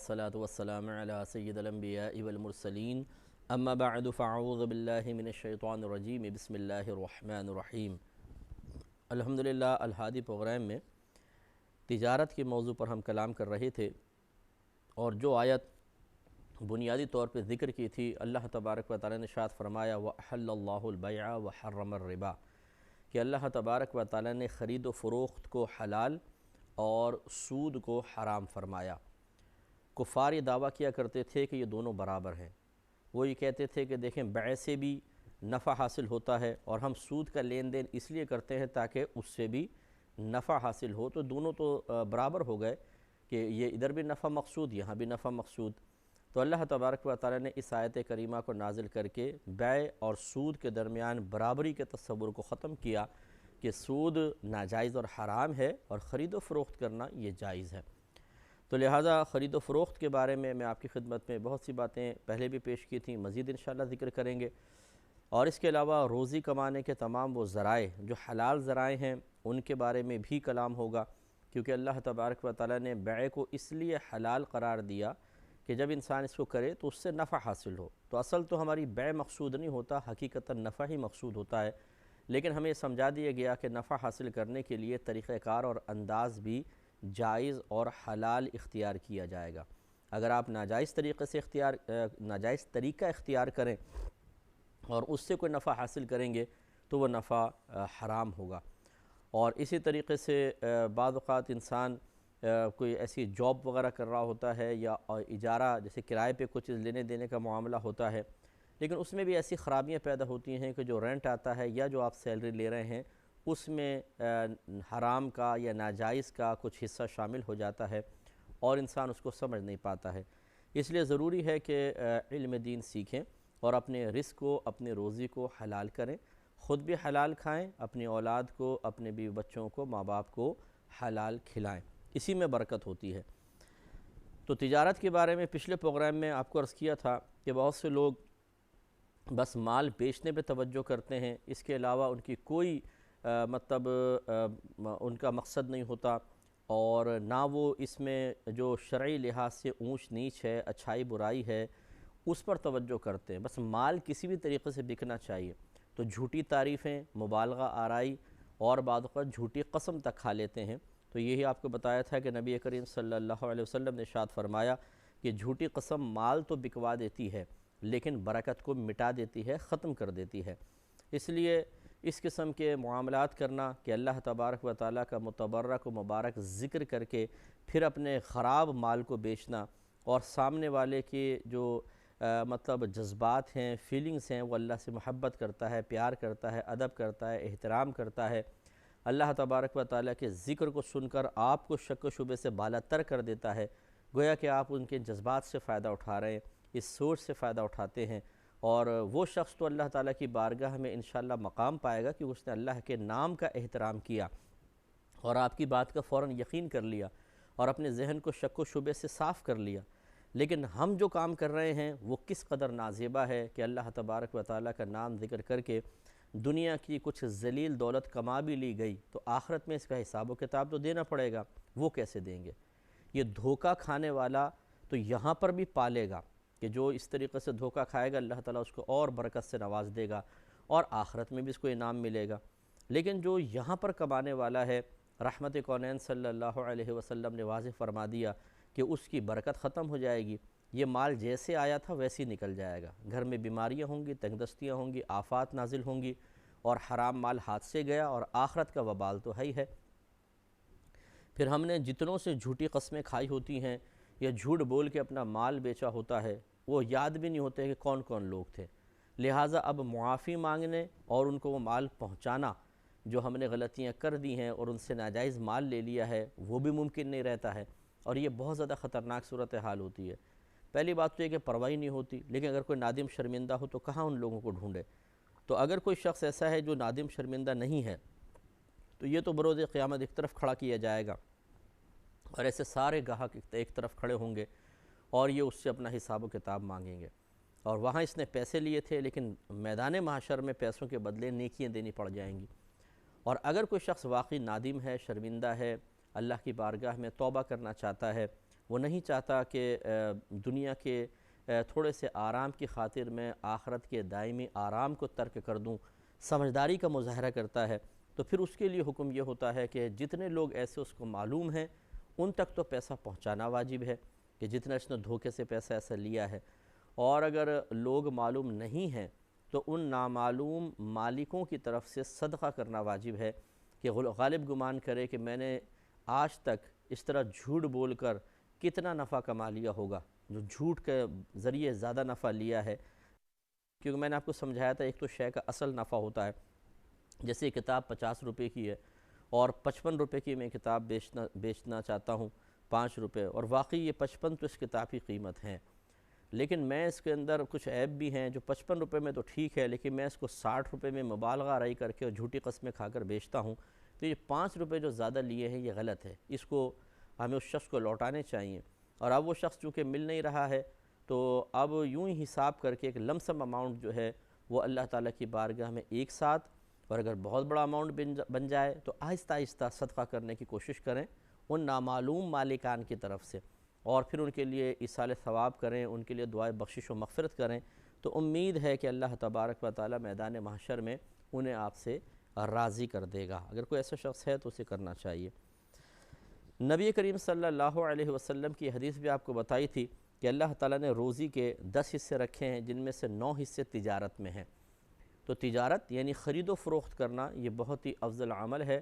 والصلاة والسلام على سید الانبیاء والمرسلین اما بعد فاعوذ باللہ من الشیطان الرجیم بسم اللہ الرحمن الرحیم۔ الحمدللہ الہادی پروگرام میں تجارت کے موضوع پر ہم کلام کر رہے تھے، اور جو آیت بنیادی طور پہ ذکر کی تھی، اللہ تبارک و تعالی نے ارشاد فرمایا وَأَحَلَّ اللَّهُ الْبَيْعَ وَحَرَّمَ الرِّبَا، کہ اللہ تبارک و تعالی نے خرید و فروخت کو حلال اور سود کو حرام فرمایا۔ کفار یہ دعویٰ کیا کرتے تھے کہ یہ دونوں برابر ہیں۔ وہ یہ کہتے تھے کہ دیکھیں بیع سے بھی نفع حاصل ہوتا ہے، اور ہم سود کا لین دین اس لیے کرتے ہیں تاکہ اس سے بھی نفع حاصل ہو، تو دونوں تو برابر ہو گئے کہ یہ ادھر بھی نفع مقصود، یہاں بھی نفع مقصود۔ تو اللہ تبارک و تعالی نے اس آیت کریمہ کو نازل کر کے بیع اور سود کے درمیان برابری کے تصور کو ختم کیا کہ سود ناجائز اور حرام ہے اور خرید و فروخت کرنا یہ جائز ہے۔ تو لہٰذا خرید و فروخت کے بارے میں آپ کی خدمت میں بہت سی باتیں پہلے بھی پیش کی تھیں، مزید انشاءاللہ ذکر کریں گے، اور اس کے علاوہ روزی کمانے کے تمام وہ ذرائع جو حلال ذرائع ہیں ان کے بارے میں بھی کلام ہوگا، کیونکہ اللہ تبارک و تعالی نے بیع کو اس لیے حلال قرار دیا کہ جب انسان اس کو کرے تو اس سے نفع حاصل ہو۔ تو اصل تو ہماری بیع مقصود نہیں ہوتا، حقیقتاً نفع ہی مقصود ہوتا ہے، لیکن ہمیں سمجھا دیا گیا کہ نفع حاصل کرنے کے لیے طریقہ کار اور انداز بھی جائز اور حلال اختیار کیا جائے گا۔ اگر آپ ناجائز طریقے سے ناجائز طریقہ اختیار کریں اور اس سے کوئی نفع حاصل کریں گے تو وہ نفع حرام ہوگا۔ اور اسی طریقے سے بعض اوقات انسان کوئی ایسی جاب وغیرہ کر رہا ہوتا ہے، یا اجارہ جیسے کرائے پہ کچھ لینے دینے کا معاملہ ہوتا ہے، لیکن اس میں بھی ایسی خرابیاں پیدا ہوتی ہیں کہ جو رینٹ آتا ہے یا جو آپ سیلری لے رہے ہیں اس میں حرام کا یا ناجائز کا کچھ حصہ شامل ہو جاتا ہے، اور انسان اس کو سمجھ نہیں پاتا ہے۔ اس لیے ضروری ہے کہ علم دین سیکھیں اور اپنے رزق کو، اپنے روزی کو حلال کریں، خود بھی حلال کھائیں، اپنی اولاد کو، اپنے بیوی بچوں کو، ماں باپ کو حلال کھلائیں، اسی میں برکت ہوتی ہے۔ تو تجارت کے بارے میں پچھلے پروگرام میں آپ کو عرض کیا تھا کہ بہت سے لوگ بس مال بیچنے پہ توجہ کرتے ہیں، اس کے علاوہ ان کی کوئی ان کا مقصد نہیں ہوتا، اور نہ وہ اس میں جو شرعی لحاظ سے اونچ نیچ ہے، اچھائی برائی ہے، اس پر توجہ کرتے ہیں۔ بس مال کسی بھی طریقے سے بکنا چاہیے، تو جھوٹی تعریفیں، مبالغہ آرائی اور بعض اوقات جھوٹی قسم تک کھا لیتے ہیں۔ تو یہی آپ کو بتایا تھا کہ نبی کریم صلی اللہ علیہ وسلم نے ارشاد فرمایا کہ جھوٹی قسم مال تو بکوا دیتی ہے لیکن برکت کو مٹا دیتی ہے، ختم کر دیتی ہے۔ اس لیے اس قسم کے معاملات کرنا کہ اللہ تبارک و تعالیٰ کا متبرک و مبارک ذکر کر کے پھر اپنے خراب مال کو بیچنا، اور سامنے والے کے جو جذبات ہیں، فیلنگز ہیں، وہ اللہ سے محبت کرتا ہے، پیار کرتا ہے، ادب کرتا ہے، احترام کرتا ہے، اللہ تبارک و تعالیٰ کے ذکر کو سن کر آپ کو شک و شبے سے بالا تر کر دیتا ہے، گویا کہ آپ ان کے جذبات سے فائدہ اٹھا رہے ہیں، اس سوچ سے فائدہ اٹھاتے ہیں، اور وہ شخص تو اللہ تعالیٰ کی بارگاہ میں انشاءاللہ مقام پائے گا کہ اس نے اللہ کے نام کا احترام کیا اور آپ کی بات کا فوراً یقین کر لیا اور اپنے ذہن کو شک و شبے سے صاف کر لیا۔ لیکن ہم جو کام کر رہے ہیں وہ کس قدر نازیبا ہے کہ اللہ تبارک و تعالیٰ کا نام ذکر کر کے دنیا کی کچھ ذلیل دولت کما بھی لی گئی تو آخرت میں اس کا حساب و کتاب تو دینا پڑے گا، وہ کیسے دیں گے؟ یہ دھوکہ کھانے والا تو یہاں پر بھی پالے گا کہ جو اس طریقے سے دھوکہ کھائے گا اللہ تعالیٰ اس کو اور برکت سے نواز دے گا اور آخرت میں بھی اس کو انعام ملے گا۔ لیکن جو یہاں پر کمانے والا ہے، رحمت کونین صلی اللہ علیہ وسلم نے واضح فرما دیا کہ اس کی برکت ختم ہو جائے گی، یہ مال جیسے آیا تھا ویسے ہی نکل جائے گا، گھر میں بیماریاں ہوں گی، تنگ دستیاں ہوں گی، آفات نازل ہوں گی، اور حرام مال ہاتھ سے گیا اور آخرت کا وبال تو ہے ہی ہے۔ پھر ہم نے جتنوں سے جھوٹی قسمیں کھائی ہوتی ہیں یا جھوٹ بول کے اپنا مال بیچا ہوتا ہے، وہ یاد بھی نہیں ہوتے کہ کون کون لوگ تھے، لہٰذا اب معافی مانگنے اور ان کو وہ مال پہنچانا جو ہم نے غلطیاں کر دی ہیں اور ان سے ناجائز مال لے لیا ہے وہ بھی ممکن نہیں رہتا ہے، اور یہ بہت زیادہ خطرناک صورتحال ہوتی ہے۔ پہلی بات تو یہ کہ پرواہی نہیں ہوتی، لیکن اگر کوئی نادم شرمندہ ہو تو کہاں ان لوگوں کو ڈھونڈے؟ تو اگر کوئی شخص ایسا ہے جو نادم شرمندہ نہیں ہے تو یہ تو بروز قیامت ایک طرف کھڑا کیا جائے گا، اور ایسے سارے گاہک ایک طرف کھڑے ہوں گے اور یہ اس سے اپنا حساب و کتاب مانگیں گے، اور وہاں اس نے پیسے لیے تھے لیکن میدان محشر میں پیسوں کے بدلے نیکیاں دینی پڑ جائیں گی۔ اور اگر کوئی شخص واقعی نادم ہے، شرمندہ ہے، اللہ کی بارگاہ میں توبہ کرنا چاہتا ہے وہ نہیں چاہتا کہ دنیا کے تھوڑے سے آرام کی خاطر میں آخرت کے دائمی آرام کو ترک کر دوں، سمجھداری کا مظاہرہ کرتا ہے، تو پھر اس کے لیے حکم یہ ہوتا ہے کہ جتنے لوگ ایسے اس کو معلوم ہیں ان تک تو پیسہ پہنچانا واجب ہے، کہ جتنا اس نے دھوکے سے پیسہ ایسا لیا ہے، اور اگر لوگ معلوم نہیں ہیں تو ان نامعلوم مالکوں کی طرف سے صدقہ کرنا واجب ہے، کہ غالب گمان کرے کہ میں نے آج تک اس طرح جھوٹ بول کر کتنا نفع کما لیا ہوگا، جو جھوٹ کے ذریعے زیادہ نفع لیا ہے، کیونکہ میں نے آپ کو سمجھایا تھا ایک تو شے کا اصل نفع ہوتا ہے، جیسے یہ کتاب 50 روپے کی ہے اور 55 روپے کی میں کتاب بیچنا چاہتا ہوں 5 روپے، اور واقعی یہ 55 تو اس کتاب کی قیمت ہیں، لیکن میں اس کے اندر کچھ عیب بھی ہیں جو 55 روپے میں تو ٹھیک ہے، لیکن میں اس کو 60 روپے میں مبالغہ آرائی کر کے اور جھوٹی قسمیں کھا کر بیچتا ہوں، تو یہ 5 روپے جو زیادہ لیے ہیں یہ غلط ہے، اس کو ہمیں اس شخص کو لوٹانے چاہیے، اور اب وہ شخص چونکہ مل نہیں رہا ہے تو اب یوں ہی حساب کر کے ایک لم سم اماؤنٹ جو ہے وہ اللہ تعالیٰ کی بارگاہ میں ایک ساتھ، اور اگر بہت بڑا اماؤنٹ بن جائے تو آہستہ آہستہ صدقہ کرنے کی کوشش کریں ان نامعلوم مالکان کی طرف سے، اور پھر ان کے لیے ایصال ثواب کریں، ان کے لیے دعائے بخشش و مغفرت کریں، تو امید ہے کہ اللہ تبارک و تعالیٰ میدان محشر میں انہیں آپ سے راضی کر دے گا۔ اگر کوئی ایسا شخص ہے تو اسے کرنا چاہیے۔ نبی کریم صلی اللہ علیہ وسلم کی حدیث بھی آپ کو بتائی تھی کہ اللہ تعالیٰ نے روزی کے 10 حصے رکھے ہیں جن میں سے 9 حصے تجارت میں ہیں، تو تجارت یعنی خرید و فروخت کرنا یہ بہت ہی افضل عمل ہے،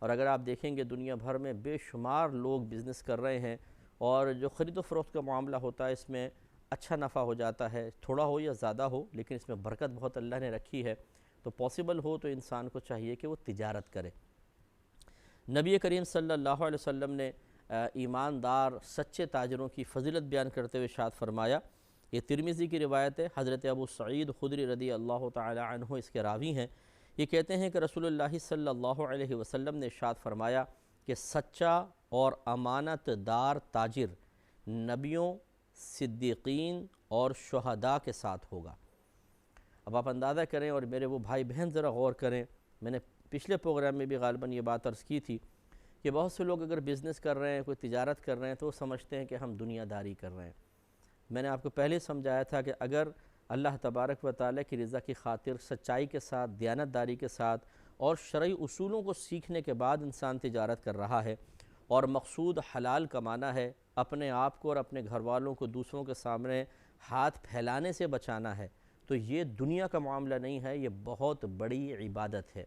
اور اگر آپ دیکھیں گے دنیا بھر میں بے شمار لوگ بزنس کر رہے ہیں، اور جو خرید و فروخت کا معاملہ ہوتا ہے اس میں اچھا نفع ہو جاتا ہے، تھوڑا ہو یا زیادہ ہو، لیکن اس میں برکت بہت اللہ نے رکھی ہے، تو پاسبل ہو تو انسان کو چاہیے کہ وہ تجارت کرے۔ نبی کریم صلی اللہ علیہ وسلم نے ایماندار سچے تاجروں کی فضیلت بیان کرتے ہوئے ارشاد فرمایا، یہ ترمذی کی روایت ہے، حضرت ابو سعید خدری رضی اللہ تعالی عنہ اس کے راوی ہیں، یہ کہتے ہیں کہ رسول اللہ صلی اللہ علیہ وسلم نے ارشاد فرمایا کہ سچا اور امانت دار تاجر نبیوں، صدیقین اور شہداء کے ساتھ ہوگا۔ اب آپ اندازہ کریں اور میرے وہ بھائی بہن ذرا غور کریں، میں نے پچھلے پروگرام میں بھی غالباً یہ بات عرض کی تھی کہ بہت سے لوگ اگر بزنس کر رہے ہیں، کوئی تجارت کر رہے ہیں تو وہ سمجھتے ہیں کہ ہم دنیا داری کر رہے ہیں۔ میں نے آپ کو پہلے سمجھایا تھا کہ اگر اللہ تبارک و تعالیٰ کی رضا کی خاطر سچائی کے ساتھ، دیانت داری کے ساتھ اور شرعی اصولوں کو سیکھنے کے بعد انسان تجارت کر رہا ہے اور مقصود حلال کمانا ہے، اپنے آپ کو اور اپنے گھر والوں کو دوسروں کے سامنے ہاتھ پھیلانے سے بچانا ہے، تو یہ دنیا کا معاملہ نہیں ہے، یہ بہت بڑی عبادت ہے،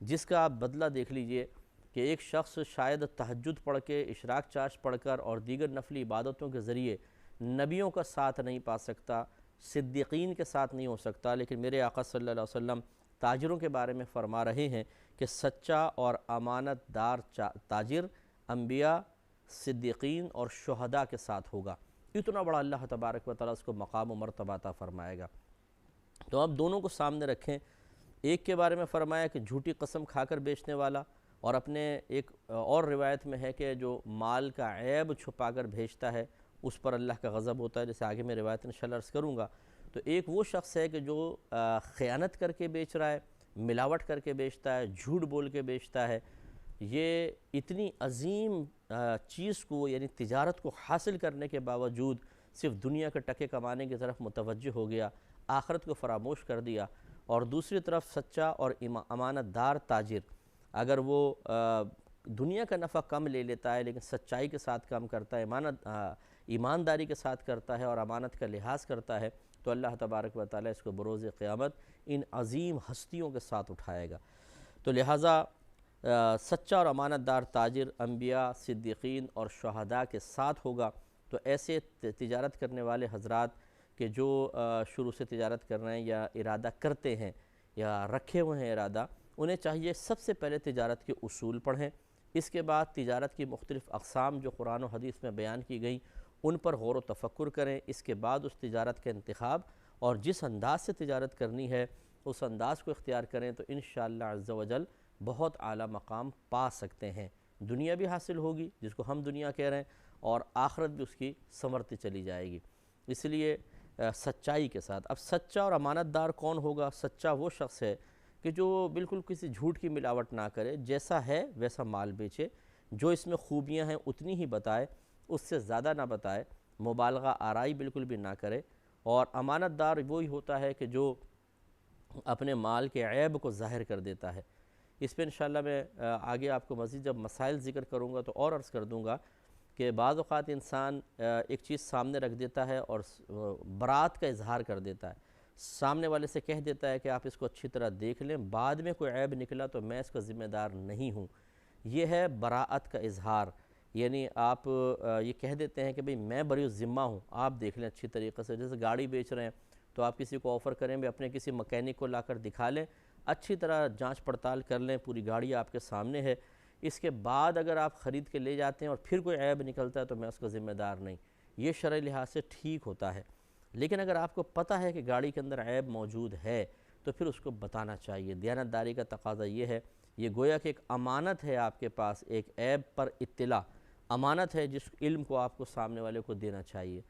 جس کا آپ بدلہ دیکھ لیجئے کہ ایک شخص شاید تہجد پڑھ کے، اشراق چاش پڑھ کر اور دیگر نفلی عبادتوں کے ذریعے نبیوں کا ساتھ نہیں پا سکتا، صدیقین کے ساتھ نہیں ہو سکتا، لیکن میرے آقا صلی اللہ علیہ وسلم تاجروں کے بارے میں فرما رہے ہیں کہ سچا اور امانت دار تاجر انبیاء، صدیقین اور شہداء کے ساتھ ہوگا، اتنا بڑا اللہ تبارک و تعالیٰ اس کو مقام و مرتبہ عطا فرمائے گا۔ تو آپ دونوں کو سامنے رکھیں، ایک کے بارے میں فرمایا کہ جھوٹی قسم کھا کر بیچنے والا، اور اپنے ایک اور روایت میں ہے کہ جو مال کا عیب چھپا کر بھیجتا ہے اس پر اللہ کا غضب ہوتا ہے، جیسے آگے میں روایت انشاءاللہ عرض کروں گا۔ تو ایک وہ شخص ہے کہ جو خیانت کر کے بیچ رہا ہے، ملاوٹ کر کے بیچتا ہے، جھوٹ بول کے بیچتا ہے، یہ اتنی عظیم چیز کو یعنی تجارت کو حاصل کرنے کے باوجود صرف دنیا کے ٹکے کمانے کی طرف متوجہ ہو گیا، آخرت کو فراموش کر دیا، اور دوسری طرف سچا اور امانت دار تاجر اگر وہ دنیا کا نفع کم لے لیتا ہے لیکن سچائی کے ساتھ کام کرتا ہے، ایمانداری کے ساتھ کرتا ہے اور امانت کا لحاظ کرتا ہے، تو اللہ تبارک و تعالیٰ اس کو بروز قیامت ان عظیم ہستیوں کے ساتھ اٹھائے گا۔ تو لہٰذا سچا اور امانت دار تاجر انبیاء، صدیقین اور شہداء کے ساتھ ہوگا۔ تو ایسے تجارت کرنے والے حضرات کہ جو شروع سے تجارت کر رہے ہیں یا ارادہ کرتے ہیں یا رکھے ہوئے ہیں ارادہ، انہیں چاہیے سب سے پہلے تجارت کے اصول پڑھیں، اس کے بعد تجارت کی مختلف اقسام جو قرآن و حدیث میں بیان کی گئی ان پر غور و تفکر کریں، اس کے بعد اس تجارت کا انتخاب اور جس انداز سے تجارت کرنی ہے اس انداز کو اختیار کریں تو انشاءاللہ عز و جل بہت اعلیٰ مقام پا سکتے ہیں، دنیا بھی حاصل ہوگی جس کو ہم دنیا کہہ رہے ہیں اور آخرت بھی اس کی سنورتی چلی جائے گی۔ اس لیے سچائی کے ساتھ، اب سچا اور امانت دار کون ہوگا؟ سچا وہ شخص ہے کہ جو بالکل کسی جھوٹ کی ملاوٹ نہ کرے، جیسا ہے ویسا مال بیچے، جو اس میں خوبیاں ہیں اتنی ہی بتائے، اس سے زیادہ نہ بتائے، مبالغہ آرائی بالکل بھی نہ کرے، اور امانت دار وہی ہوتا ہے کہ جو اپنے مال کے عیب کو ظاہر کر دیتا ہے۔ اس پہ انشاءاللہ میں آگے آپ کو مزید جب مسائل ذکر کروں گا تو اور عرض کر دوں گا کہ بعض اوقات انسان ایک چیز سامنے رکھ دیتا ہے اور برات کا اظہار کر دیتا ہے، سامنے والے سے کہہ دیتا ہے کہ آپ اس کو اچھی طرح دیکھ لیں، بعد میں کوئی عیب نکلا تو میں اس کا ذمہ دار نہیں ہوں۔ یہ ہے براعت کا اظہار، یعنی آپ یہ کہہ دیتے ہیں کہ بھئی میں بری الذمہ ہوں، آپ دیکھ لیں اچھی طریقے سے۔ جیسے گاڑی بیچ رہے ہیں تو آپ کسی کو آفر کریں، بھی اپنے کسی مکینک کو لا کر دکھا لیں، اچھی طرح جانچ پڑتال کر لیں، پوری گاڑی آپ کے سامنے ہے، اس کے بعد اگر آپ خرید کے لے جاتے ہیں اور پھر کوئی عیب نکلتا ہے تو میں اس کا ذمہ دار نہیں۔ یہ شرعی لحاظ سے ٹھیک ہوتا ہے، لیکن اگر آپ کو پتہ ہے کہ گاڑی کے اندر عیب موجود ہے تو پھر اس کو بتانا چاہیے۔ دیانتداری کا تقاضا یہ ہے، یہ گویا کہ ایک امانت ہے آپ کے پاس، ایک عیب پر اطلاع امانت ہے جس علم کو آپ کو سامنے والے کو دینا چاہیے۔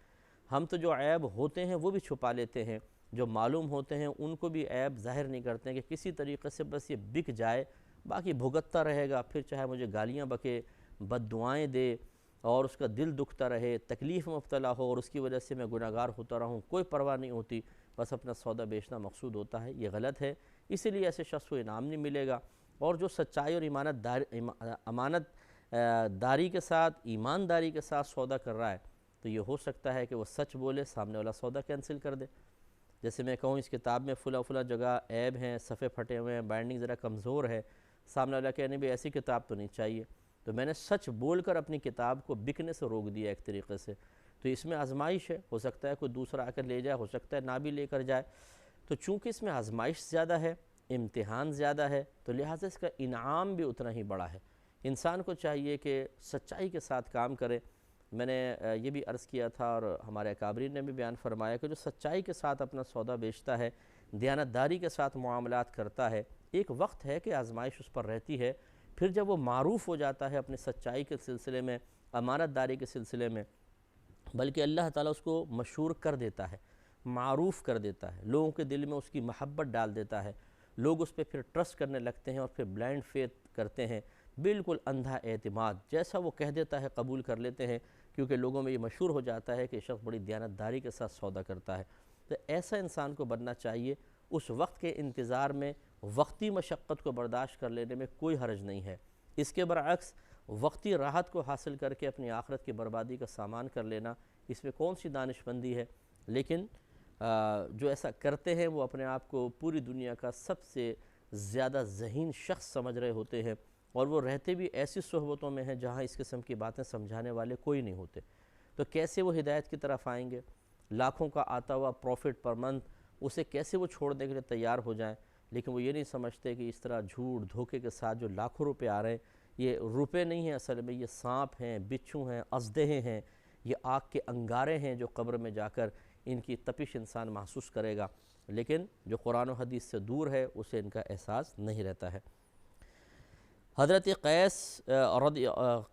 ہم تو جو عیب ہوتے ہیں وہ بھی چھپا لیتے ہیں، جو معلوم ہوتے ہیں ان کو بھی عیب ظاہر نہیں کرتے ہیں کہ کسی طریقے سے بس یہ بک جائے، باقی بھگتتا رہے گا، پھر چاہے مجھے گالیاں بکے، بد دعائیں دے اور اس کا دل دکھتا رہے، تکلیف میں مبتلا ہو اور اس کی وجہ سے میں گناہگار ہوتا رہوں، کوئی پرواہ نہیں ہوتی، بس اپنا سودا بیچنا مقصود ہوتا ہے۔ یہ غلط ہے، اسی لیے ایسے شخص کو انعام نہیں ملے گا۔ اور جو سچائی اور امانت داری کے ساتھ، ایمانداری کے ساتھ سودا کر رہا ہے تو یہ ہو سکتا ہے کہ وہ سچ بولے، سامنے والا سودا کینسل کر دے۔ جیسے میں کہوں اس کتاب میں فلاں جگہ عیب ہیں، صفحے پھٹے ہوئے ہیں، بائنڈنگ ذرا کمزور ہے، سامنے والا کہنے بھی ایسی کتاب تو نہیں چاہیے، تو میں نے سچ بول کر اپنی کتاب کو بکنے سے روک دیا ایک طریقے سے۔ تو اس میں آزمائش ہے، ہو سکتا ہے کوئی دوسرا آ کر لے جائے، ہو سکتا ہے نہ بھی لے کر جائے، تو چونکہ اس میں آزمائش زیادہ ہے، امتحان زیادہ ہے، تو لہٰذا اس کا انعام بھی اتنا ہی بڑا ہے۔ انسان کو چاہیے کہ سچائی کے ساتھ کام کرے۔ میں نے یہ بھی عرض کیا تھا اور ہمارے اکابرین نے بھی بیان فرمایا کہ جو سچائی کے ساتھ اپنا سودا بیچتا ہے، دیانتداری کے ساتھ معاملات کرتا ہے، ایک وقت ہے کہ آزمائش اس پر رہتی ہے، پھر جب وہ معروف ہو جاتا ہے اپنی سچائی کے سلسلے میں، امانت داری کے سلسلے میں، بلکہ اللہ تعالیٰ اس کو مشہور کر دیتا ہے، معروف کر دیتا ہے، لوگوں کے دل میں اس کی محبت ڈال دیتا ہے، لوگ اس پہ پھر ٹرسٹ کرنے لگتے ہیں اور پھر بلائنڈ فیتھ کرتے ہیں، بالکل اندھا اعتماد، جیسا وہ کہہ دیتا ہے قبول کر لیتے ہیں، کیونکہ لوگوں میں یہ مشہور ہو جاتا ہے کہ شخص بڑی دیانتداری کے ساتھ سودا کرتا ہے۔ تو ایسا انسان کو بننا چاہیے، اس وقت کے انتظار میں وقتی مشقت کو برداشت کر لینے میں کوئی حرج نہیں ہے۔ اس کے برعکس وقتی راحت کو حاصل کر کے اپنی آخرت کی بربادی کا سامان کر لینا، اس میں کون سی دانش مندی ہے؟ لیکن جو ایسا کرتے ہیں وہ اپنے آپ کو پوری دنیا کا سب سے زیادہ ذہین شخص سمجھ رہے ہوتے ہیں، اور وہ رہتے بھی ایسی صحبتوں میں ہیں جہاں اس قسم کی باتیں سمجھانے والے کوئی نہیں ہوتے، تو کیسے وہ ہدایت کی طرف آئیں گے؟ لاکھوں کا آتا ہوا پروفٹ پر منتھ، اسے کیسے وہ چھوڑنے کے لیے تیار ہو جائیں؟ لیکن وہ یہ نہیں سمجھتے کہ اس طرح جھوٹ دھوکے کے ساتھ جو لاکھوں روپے آ رہے ہیں، یہ روپے نہیں ہیں، اصل میں یہ سانپ ہیں، بچھو ہیں، اژدہے ہیں، یہ آگ کے انگارے ہیں جو قبر میں جا کر ان کی تپش انسان محسوس کرے گا، لیکن جو قرآن و حدیث سے دور ہے اسے ان کا احساس نہیں رہتا ہے۔ حضرت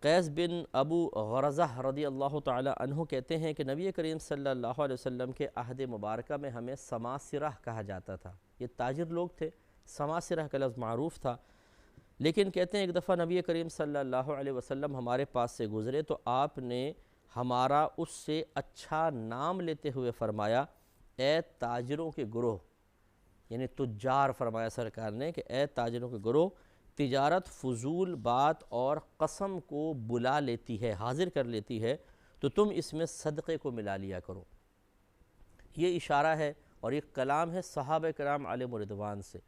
قیس بن ابو غرزہ رضی اللہ تعالی عنہ کہتے ہیں کہ نبی کریم صلی اللہ علیہ وسلم کے عہد مبارکہ میں ہمیں سماسرہ کہا جاتا تھا۔ یہ تاجر لوگ تھے، سماسرہ کا لفظ معروف تھا، لیکن کہتے ہیں ایک دفعہ نبی کریم صلی اللہ علیہ وسلم ہمارے پاس سے گزرے تو آپ نے ہمارا اس سے اچھا نام لیتے ہوئے فرمایا، اے تاجروں کے گروہ، یعنی تجار فرمایا سرکار نے کہ اے تاجروں کے گروہ، تجارت فضول بات اور قسم کو بلا لیتی ہے، حاضر کر لیتی ہے، تو تم اس میں صدقے کو ملا لیا کرو۔ یہ اشارہ ہے اور یہ کلام ہے صحابہ کرام علیہم رضوان سے،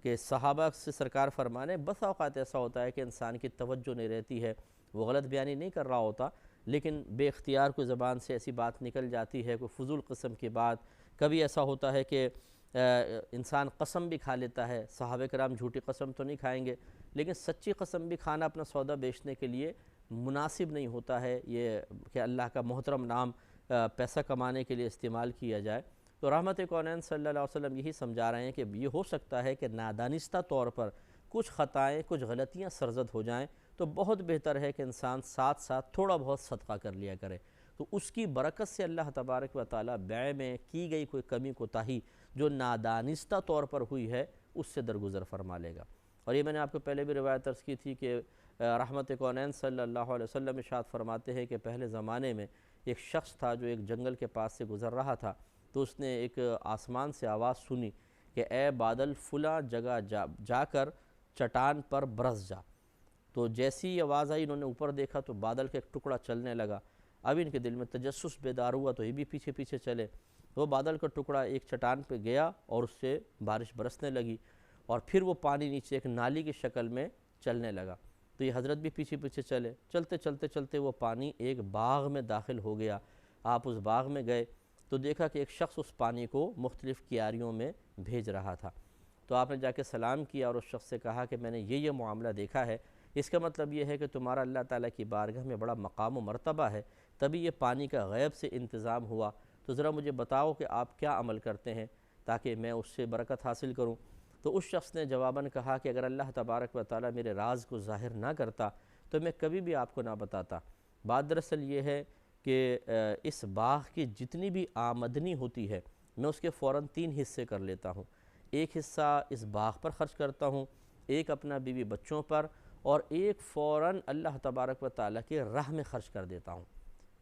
کہ صحابہ سے سرکار فرمانے بس اوقات ایسا ہوتا ہے کہ انسان کی توجہ نہیں رہتی ہے، وہ غلط بیانی نہیں کر رہا ہوتا، لیکن بے اختیار کوئی زبان سے ایسی بات نکل جاتی ہے، کوئی فضول قسم کی بات، کبھی ایسا ہوتا ہے کہ انسان قسم بھی کھا لیتا ہے، صحابہ کرام جھوٹی قسم تو نہیں کھائیں گے، لیکن سچی قسم بھی کھانا اپنا سودا بیچنے کے لیے مناسب نہیں ہوتا ہے، یہ کہ اللہ کا محترم نام پیسہ کمانے کے لیے استعمال کیا جائے۔ تو رحمت کونین صلی اللہ علیہ وسلم یہی سمجھا رہے ہیں کہ یہ ہو سکتا ہے کہ نادانستہ طور پر کچھ خطائیں، کچھ غلطیاں سرزد ہو جائیں، تو بہت بہتر ہے کہ انسان ساتھ ساتھ تھوڑا بہت صدقہ کر لیا کرے، تو اس کی برکت سے اللہ تبارک و تعالیٰ بیع میں کی گئی کوئی کمی کوتاہی جو نادانستہ طور پر ہوئی ہے اس سے درگزر فرما لے گا۔ اور یہ میں نے آپ کو پہلے بھی روایت عرض کی تھی کہ رحمت کونین صلی اللہ علیہ وسلم ارشاد فرماتے ہیں کہ پہلے زمانے میں ایک شخص تھا جو ایک جنگل کے پاس سے گزر رہا تھا، تو اس نے ایک آسمان سے آواز سنی کہ اے بادل فلاں جگہ جا کر چٹان پر برس جا۔ تو جیسی ہی آواز آئی، انہوں نے اوپر دیکھا تو بادل کا ایک ٹکڑا چلنے لگا۔ اب ان کے دل میں تجسس بیدار ہوا تو یہ بھی پیچھے پیچھے چلے۔ وہ بادل کا ٹکڑا ایک چٹان پہ گیا اور اس سے بارش برسنے لگی، اور پھر وہ پانی نیچے ایک نالی کی شکل میں چلنے لگا۔ تو یہ حضرت بھی پیچھے پیچھے چلے، چلتے چلتے چلتے وہ پانی ایک باغ میں داخل ہو گیا۔ آپ اس باغ میں گئے تو دیکھا کہ ایک شخص اس پانی کو مختلف کیاریوں میں بھیج رہا تھا۔ تو آپ نے جا کے سلام کیا اور اس شخص سے کہا کہ میں نے یہ معاملہ دیکھا ہے، اس کا مطلب یہ ہے کہ تمہارا اللہ تعالیٰ کی بارگاہ میں بڑا مقام و مرتبہ ہے، تبھی یہ پانی کا غیب سے انتظام ہوا، تو ذرا مجھے بتاؤ کہ آپ کیا عمل کرتے ہیں تاکہ میں اس سے برکت حاصل کروں۔ تو اس شخص نے جواباً کہا کہ اگر اللہ تبارک و تعالیٰ میرے راز کو ظاہر نہ کرتا تو میں کبھی بھی آپ کو نہ بتاتا۔ بات دراصل یہ ہے کہ اس باغ کی جتنی بھی آمدنی ہوتی ہے میں اس کے فوراً 3 حصے کر لیتا ہوں۔ ایک حصہ اس باغ پر خرچ کرتا ہوں، ایک اپنا بیوی بچوں پر، اور ایک فوراً اللہ تبارک و تعالیٰ کے راہ میں خرچ کر دیتا ہوں۔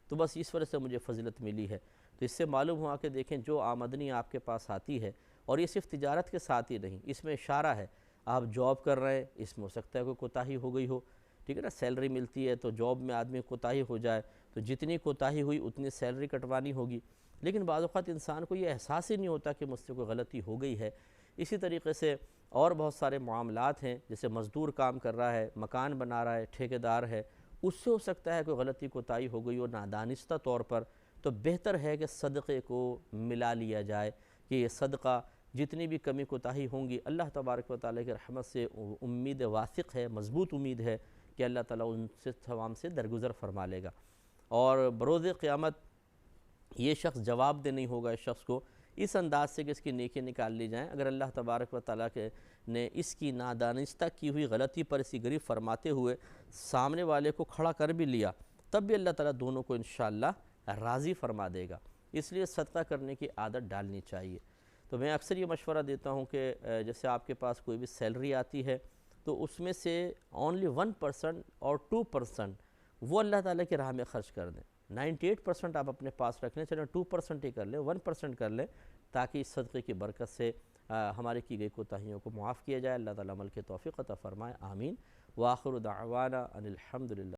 تو بس اس وجہ سے مجھے فضیلت ملی ہے۔ تو اس سے معلوم ہوا کہ دیکھیں جو آمدنی آپ کے پاس آتی ہے، اور یہ صرف تجارت کے ساتھ ہی نہیں، اس میں اشارہ ہے، آپ جاب کر رہے ہیں، اس میں ہو سکتا ہے کوئی کوتاہی ہو گئی ہو، ٹھیک ہے نا، سیلری ملتی ہے تو جاب میں آدمی کوتاہی ہو جائے تو جتنی کوتاہی ہوئی اتنی سیلری کٹوانی ہوگی، لیکن بعض اوقات انسان کو یہ احساس ہی نہیں ہوتا کہ مجھ سے کوئی غلطی ہو گئی ہے۔ اسی طریقے سے اور بہت سارے معاملات ہیں، جیسے مزدور کام کر رہا ہے، مکان بنا رہا ہے، ٹھیکیدار ہے، اس سے ہو سکتا ہے کوئی غلطی کوتاہی ہو گئی ہو نادانستہ طور پر، تو بہتر ہے کہ صدقے کو ملا لیا جائے، کہ یہ صدقہ جتنی بھی کمی کوتاہی ہوں گی اللہ تبارک و تعالیٰ کی رحمت سے امید واثق ہے، مضبوط امید ہے کہ اللہ تعالیٰ ان سے تمام سے درگزر فرما لے گا، اور بروز قیامت یہ شخص جواب دہ نہیں ہوگا اس شخص کو اس انداز سے کہ اس کی نیکی نکال لی جائیں۔ اگر اللہ تبارک و تعالیٰ نے اس کی نادانستہ کی ہوئی غلطی پر اسی گریف فرماتے ہوئے سامنے والے کو کھڑا کر بھی لیا، تب بھی اللہ تعالیٰ دونوں کو انشاءاللہ راضی فرما دے گا۔ اس لیے صدقہ کرنے کی عادت ڈالنی چاہیے۔ تو میں اکثر یہ مشورہ دیتا ہوں کہ جیسے آپ کے پاس کوئی بھی سیلری آتی ہے تو اس میں سے اونلی 1% اور 2% وہ اللہ تعالیٰ کی راہ میں خرچ کر دیں۔ 98% آپ اپنے پاس رکھ لیں، چلیں 2% ہی کر لیں، 1% کر لیں، تاکہ اس صدقے کی برکت سے ہمارے کی گئی کوتاہیوں کو معاف کیا جائے۔ اللہ تعالیٰ عمل کی توفیق عطا فرمائے، آمین۔ وآخر دعوانا ان الحمدللہ۔